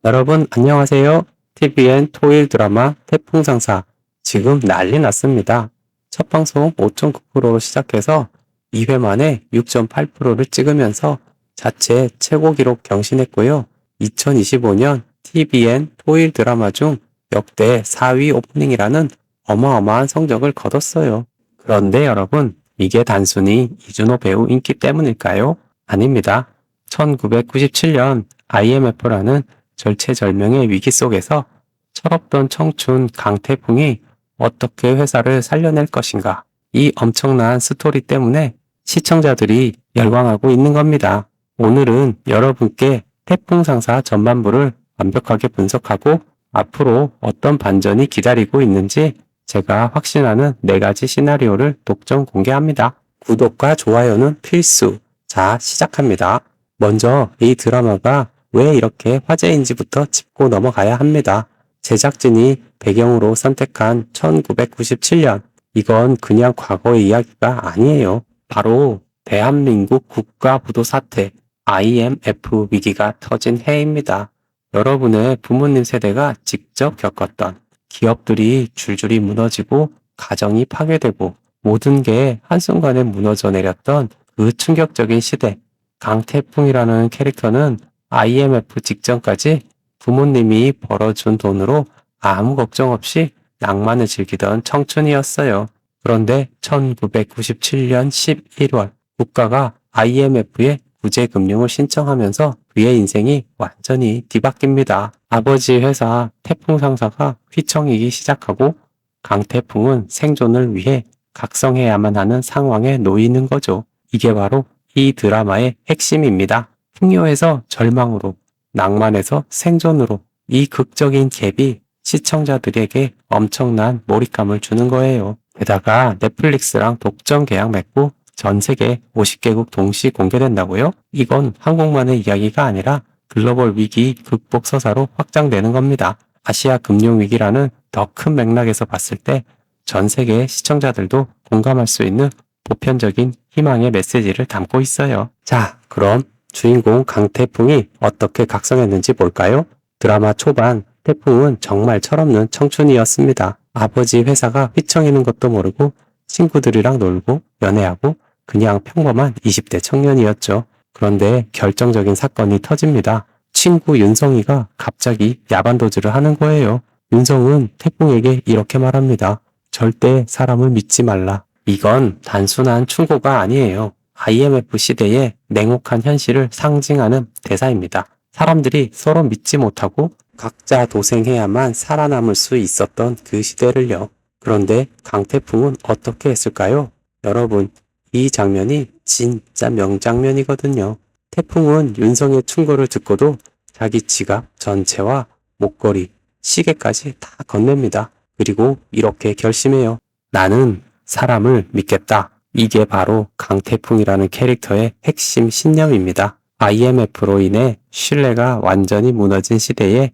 여러분 안녕하세요. TVN 토일 드라마 태풍상사 지금 난리 났습니다. 첫 방송 5.9%로 시작해서 2회 만에 6.8%를 찍으면서 자체 최고 기록 경신했고요. 2025년 TVN 토일 드라마 중 역대 4위 오프닝이라는 어마어마한 성적을 거뒀어요. 그런데 여러분, 이게 단순히 이준호 배우 인기 때문일까요? 아닙니다. 1997년 IMF라는 절체절명의 위기 속에서 철없던 청춘 강태풍이 어떻게 회사를 살려낼 것인가. 이 엄청난 스토리 때문에 시청자들이 열광하고 있는 겁니다. 오늘은 여러분께 태풍상사 전반부를 완벽하게 분석하고 앞으로 어떤 반전이 기다리고 있는지 제가 확신하는 4가지 시나리오를 독점 공개합니다. 구독과 좋아요는 필수. 자, 시작합니다. 먼저 이 드라마가 왜 이렇게 화제인지부터 짚고 넘어가야 합니다. 제작진이 배경으로 선택한 1997년. 이건 그냥 과거의 이야기가 아니에요. 바로 대한민국 국가부도 사태, IMF 위기가 터진 해입니다. 여러분의 부모님 세대가 직접 겪었던 기업들이 줄줄이 무너지고 가정이 파괴되고 모든 게 한순간에 무너져 내렸던 그 충격적인 시대. 강태풍이라는 캐릭터는 IMF 직전까지 부모님이 벌어준 돈으로 아무 걱정 없이 낭만을 즐기던 청춘이었어요. 그런데 1997년 11월 국가가 IMF에 구제금융을 신청하면서 그의 인생이 완전히 뒤바뀝니다. 아버지 회사 태풍상사가 휘청이기 시작하고 강태풍은 생존을 위해 각성해야만 하는 상황에 놓이는 거죠. 이게 바로 이 드라마의 핵심입니다. 풍요에서 절망으로, 낭만에서 생존으로 이 극적인 갭이 시청자들에게 엄청난 몰입감을 주는 거예요. 게다가 넷플릭스랑 독점 계약 맺고 전 세계 50개국 동시 공개된다고요? 이건 한국만의 이야기가 아니라 글로벌 위기 극복 서사로 확장되는 겁니다. 아시아 금융위기라는 더 큰 맥락에서 봤을 때 전 세계 시청자들도 공감할 수 있는 보편적인 희망의 메시지를 담고 있어요. 자, 그럼 주인공 강태풍이 어떻게 각성했는지 볼까요? 드라마 초반 태풍은 정말 철없는 청춘이었습니다. 아버지 회사가 휘청이는 것도 모르고 친구들이랑 놀고 연애하고 그냥 평범한 20대 청년이었죠. 그런데 결정적인 사건이 터집니다. 친구 윤성이가 갑자기 야반도주를 하는 거예요. 윤성은 태풍에게 이렇게 말합니다. 절대 사람을 믿지 말라. 이건 단순한 충고가 아니에요. IMF 시대의 냉혹한 현실을 상징하는 대사입니다. 사람들이 서로 믿지 못하고 각자 도생해야만 살아남을 수 있었던 그 시대를요. 그런데 강태풍은 어떻게 했을까요? 여러분, 이 장면이 진짜 명장면이거든요. 태풍은 윤성의 충고를 듣고도 자기 지갑 전체와 목걸이, 시계까지 다 건넵니다. 그리고 이렇게 결심해요. 나는 사람을 믿겠다. 이게 바로 강태풍이라는 캐릭터의 핵심 신념입니다. IMF로 인해 신뢰가 완전히 무너진 시대에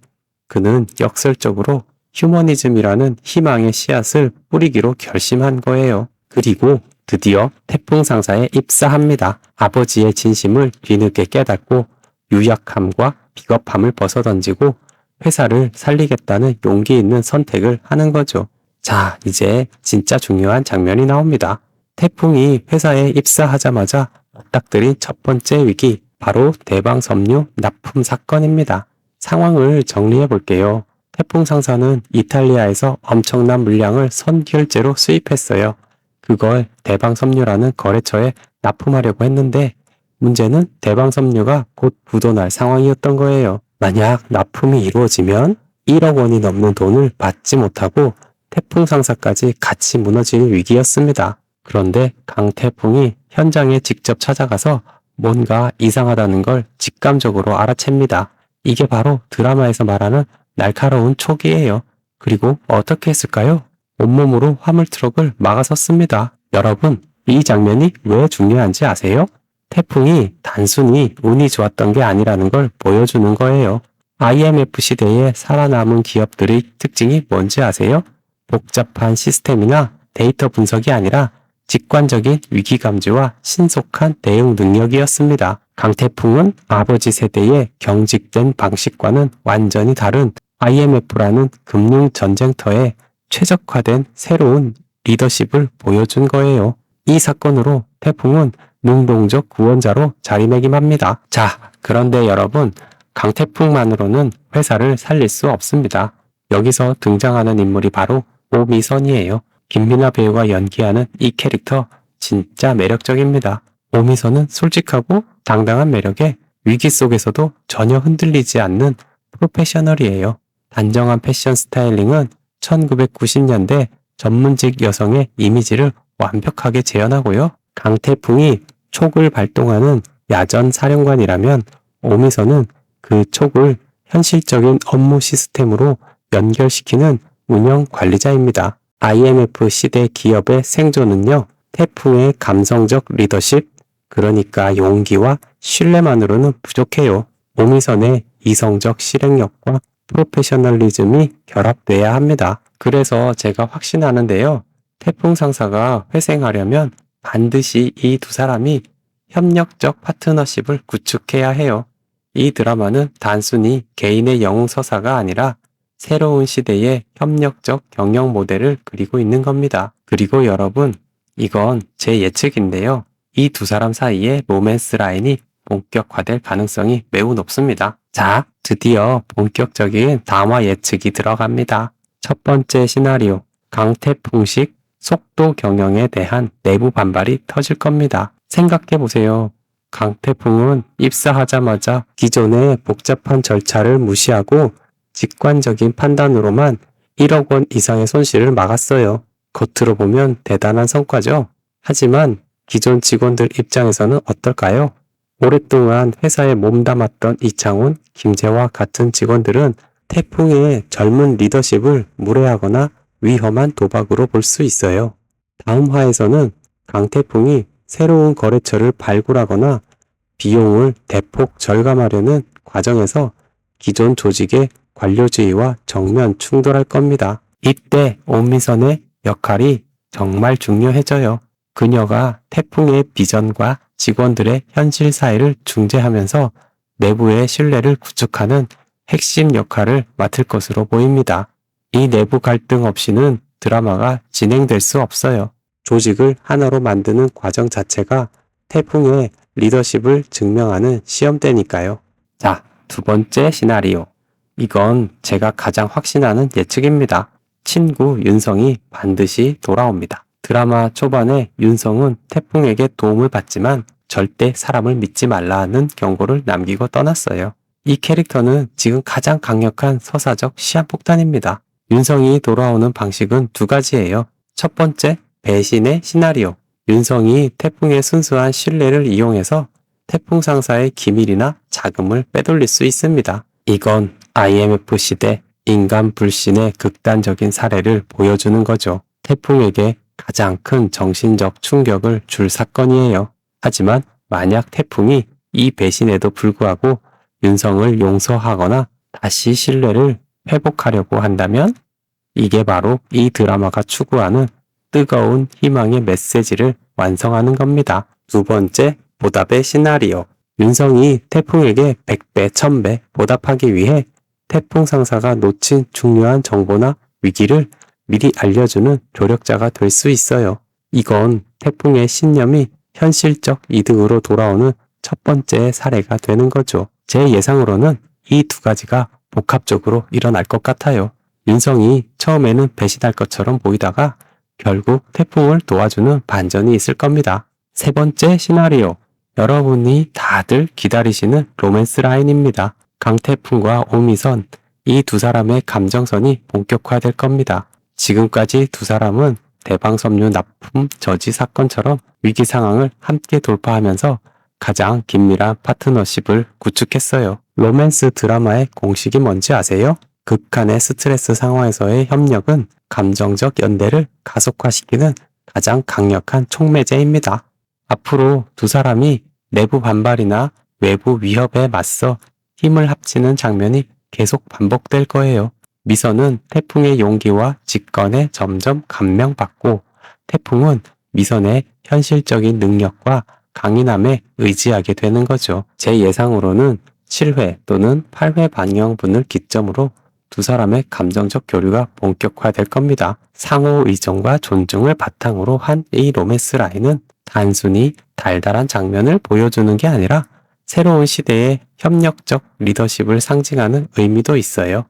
그는 역설적으로 휴머니즘이라는 희망의 씨앗을 뿌리기로 결심한 거예요. 그리고 드디어 태풍상사에 입사합니다. 아버지의 진심을 뒤늦게 깨닫고 유약함과 비겁함을 벗어던지고 회사를 살리겠다는 용기 있는 선택을 하는 거죠. 자, 이제 진짜 중요한 장면이 나옵니다. 태풍이 회사에 입사하자마자 맞닥뜨린 첫 번째 위기, 바로 대방섬유 납품 사건입니다. 상황을 정리해 볼게요. 태풍상사는 이탈리아에서 엄청난 물량을 선결제로 수입했어요. 그걸 대방섬유라는 거래처에 납품하려고 했는데 문제는 대방섬유가 곧 부도날 상황이었던 거예요. 만약 납품이 이루어지면 1억 원이 넘는 돈을 받지 못하고 태풍상사까지 같이 무너질 위기였습니다. 그런데 강태풍이 현장에 직접 찾아가서 뭔가 이상하다는 걸 직감적으로 알아챕니다. 이게 바로 드라마에서 말하는 날카로운 촉이에요. 그리고 어떻게 했을까요? 온몸으로 화물트럭을 막아섰습니다. 여러분, 이 장면이 왜 중요한지 아세요? 태풍이 단순히 운이 좋았던 게 아니라는 걸 보여주는 거예요. IMF 시대에 살아남은 기업들의 특징이 뭔지 아세요? 복잡한 시스템이나 데이터 분석이 아니라 직관적인 위기 감지와 신속한 대응 능력이었습니다. 강태풍은 아버지 세대의 경직된 방식과는 완전히 다른 IMF라는 금융 전쟁터에 최적화된 새로운 리더십을 보여준 거예요. 이 사건으로 태풍은 능동적 구원자로 자리매김합니다. 자, 그런데 여러분, 강태풍만으로는 회사를 살릴 수 없습니다. 여기서 등장하는 인물이 바로 오미선이에요. 김민아 배우가 연기하는 이 캐릭터 진짜 매력적입니다. 오미선은 솔직하고 당당한 매력에 위기 속에서도 전혀 흔들리지 않는 프로페셔널이에요. 단정한 패션 스타일링은 1990년대 전문직 여성의 이미지를 완벽하게 재현하고요. 강태풍이 촉을 발동하는 야전 사령관이라면 오미선은 그 촉을 현실적인 업무 시스템으로 연결시키는 운영 관리자입니다. IMF 시대 기업의 생존은요, 태풍의 감성적 리더십, 그러니까 용기와 신뢰만으로는 부족해요. 오미선의 이성적 실행력과 프로페셔널리즘이 결합돼야 합니다. 그래서 제가 확신하는데요. 태풍 상사가 회생하려면 반드시 이 두 사람이 협력적 파트너십을 구축해야 해요. 이 드라마는 단순히 개인의 영웅 서사가 아니라 새로운 시대의 협력적 경영 모델을 그리고 있는 겁니다. 그리고 여러분, 이건 제 예측인데요. 이 두 사람 사이에 로맨스 라인이 본격화될 가능성이 매우 높습니다. 자, 드디어 본격적인 담화 예측이 들어갑니다. 첫 번째 시나리오, 강태풍식 속도 경영에 대한 내부 반발이 터질 겁니다. 생각해보세요. 강태풍은 입사하자마자 기존의 복잡한 절차를 무시하고 직관적인 판단으로만 1억 원 이상의 손실을 막았어요. 겉으로 보면 대단한 성과죠. 하지만 기존 직원들 입장에서는 어떨까요? 오랫동안 회사에 몸담았던 이창훈, 김재화 같은 직원들은 태풍의 젊은 리더십을 무례하거나 위험한 도박으로 볼 수 있어요. 다음 화에서는 강태풍이 새로운 거래처를 발굴하거나 비용을 대폭 절감하려는 과정에서 기존 조직의 관료주의와 정면 충돌할 겁니다. 이때 오미선의 역할이 정말 중요해져요. 그녀가 태풍의 비전과 직원들의 현실 사이를 중재하면서 내부의 신뢰를 구축하는 핵심 역할을 맡을 것으로 보입니다. 이 내부 갈등 없이는 드라마가 진행될 수 없어요. 조직을 하나로 만드는 과정 자체가 태풍의 리더십을 증명하는 시험대니까요. 자, 두 번째 시나리오. 이건 제가 가장 확신하는 예측입니다. 친구 윤성이 반드시 돌아옵니다. 드라마 초반에 윤성은 태풍에게 도움을 받지만 절대 사람을 믿지 말라는 경고를 남기고 떠났어요. 이 캐릭터는 지금 가장 강력한 서사적 시한폭탄입니다. 윤성이 돌아오는 방식은 두 가지예요. 첫 번째, 배신의 시나리오. 윤성이 태풍의 순수한 신뢰를 이용해서 태풍 상사의 기밀이나 자금을 빼돌릴 수 있습니다. 이건 IMF 시대 인간 불신의 극단적인 사례를 보여주는 거죠. 태풍에게 가장 큰 정신적 충격을 줄 사건이에요. 하지만 만약 태풍이 이 배신에도 불구하고 윤성을 용서하거나 다시 신뢰를 회복하려고 한다면 이게 바로 이 드라마가 추구하는 뜨거운 희망의 메시지를 완성하는 겁니다. 두 번째, 보답의 시나리오. 윤성이 태풍에게 100배, 1000배 보답하기 위해 태풍 상사가 놓친 중요한 정보나 위기를 미리 알려주는 조력자가 될 수 있어요. 이건 태풍의 신념이 현실적 이득으로 돌아오는 첫 번째 사례가 되는 거죠. 제 예상으로는 이 두 가지가 복합적으로 일어날 것 같아요. 윤성이 처음에는 배신할 것처럼 보이다가 결국 태풍을 도와주는 반전이 있을 겁니다. 세 번째 시나리오. 여러분이 다들 기다리시는 로맨스 라인입니다. 강태풍과 오미선, 이 두 사람의 감정선이 본격화될 겁니다. 지금까지 두 사람은 대방섬유 납품 저지 사건처럼 위기 상황을 함께 돌파하면서 가장 긴밀한 파트너십을 구축했어요. 로맨스 드라마의 공식이 뭔지 아세요? 극한의 스트레스 상황에서의 협력은 감정적 연대를 가속화시키는 가장 강력한 촉매제입니다. 앞으로 두 사람이 내부 반발이나 외부 위협에 맞서 힘을 합치는 장면이 계속 반복될 거예요. 미선은 태풍의 용기와 직권에 점점 감명받고 태풍은 미선의 현실적인 능력과 강인함에 의지하게 되는 거죠. 제 예상으로는 7회 또는 8회 방영분을 기점으로 두 사람의 감정적 교류가 본격화될 겁니다. 상호 의존과 존중을 바탕으로 한 이 로맨스 라인은 단순히 달달한 장면을 보여주는 게 아니라 새로운 시대의 협력적 리더십을 상징하는 의미도 있어요.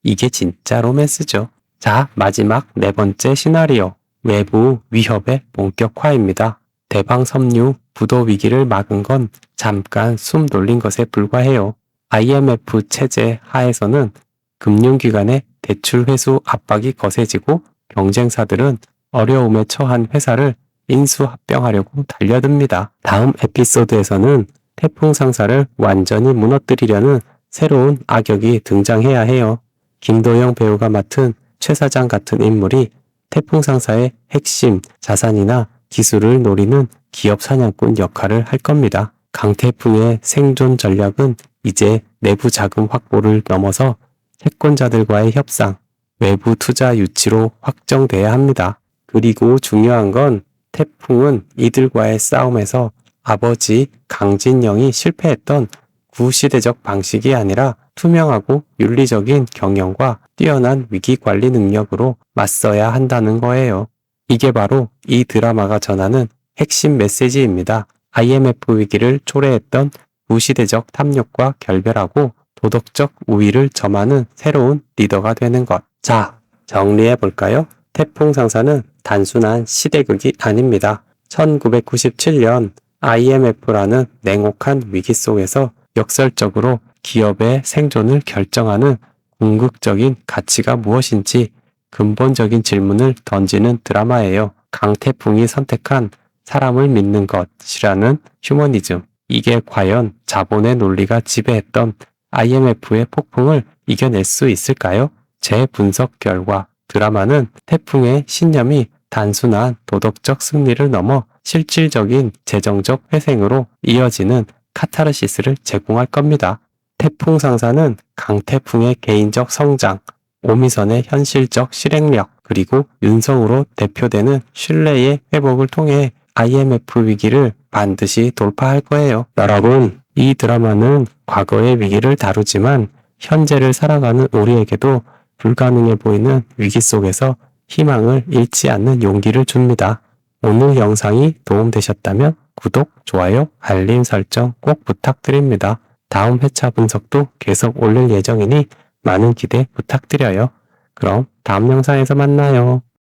이게 진짜 로맨스죠. 자, 마지막 네 번째 시나리오. 외부 위협의 본격화입니다. 대방 섬유 부도 위기를 막은 건 잠깐 숨 돌린 것에 불과해요. IMF 체제 하에서는 금융기관의 대출 회수 압박이 거세지고 경쟁사들은 어려움에 처한 회사를 인수합병하려고 달려듭니다. 다음 에피소드에서는 태풍 상사를 완전히 무너뜨리려는 새로운 악역이 등장해야 해요. 김도영 배우가 맡은 최 사장 같은 인물이 태풍 상사의 핵심 자산이나 기술을 노리는 기업 사냥꾼 역할을 할 겁니다. 강태풍의 생존 전략은 이제 내부 자금 확보를 넘어서 채권자들과의 협상, 외부 투자 유치로 확정돼야 합니다. 그리고 중요한 건 태풍은 이들과의 싸움에서 아버지 강진영이 실패했던 구시대적 방식이 아니라 투명하고 윤리적인 경영과 뛰어난 위기관리 능력으로 맞서야 한다는 거예요. 이게 바로 이 드라마가 전하는 핵심 메시지입니다. IMF 위기를 초래했던 구시대적 탐욕과 결별하고 도덕적 우위를 점하는 새로운 리더가 되는 것. 자, 정리해 볼까요? 태풍 상사는 단순한 시대극이 아닙니다. 1997년 IMF라는 냉혹한 위기 속에서 역설적으로 기업의 생존을 결정하는 궁극적인 가치가 무엇인지 근본적인 질문을 던지는 드라마예요. 강태풍이 선택한 사람을 믿는 것이라는 휴머니즘. 이게 과연 자본의 논리가 지배했던 IMF의 폭풍을 이겨낼 수 있을까요? 제 분석 결과 드라마는 태풍의 신념이 단순한 도덕적 승리를 넘어 실질적인 재정적 회생으로 이어지는 카타르시스를 제공할 겁니다. 태풍 상사는 강태풍의 개인적 성장, 오미선의 현실적 실행력, 그리고 윤성으로 대표되는 신뢰의 회복을 통해 IMF 위기를 반드시 돌파할 거예요. 여러분, 이 드라마는 과거의 위기를 다루지만 현재를 살아가는 우리에게도 불가능해 보이는 위기 속에서 희망을 잃지 않는 용기를 줍니다. 오늘 영상이 도움되셨다면 구독, 좋아요, 알림 설정 꼭 부탁드립니다. 다음 회차 분석도 계속 올릴 예정이니 많은 기대 부탁드려요. 그럼 다음 영상에서 만나요.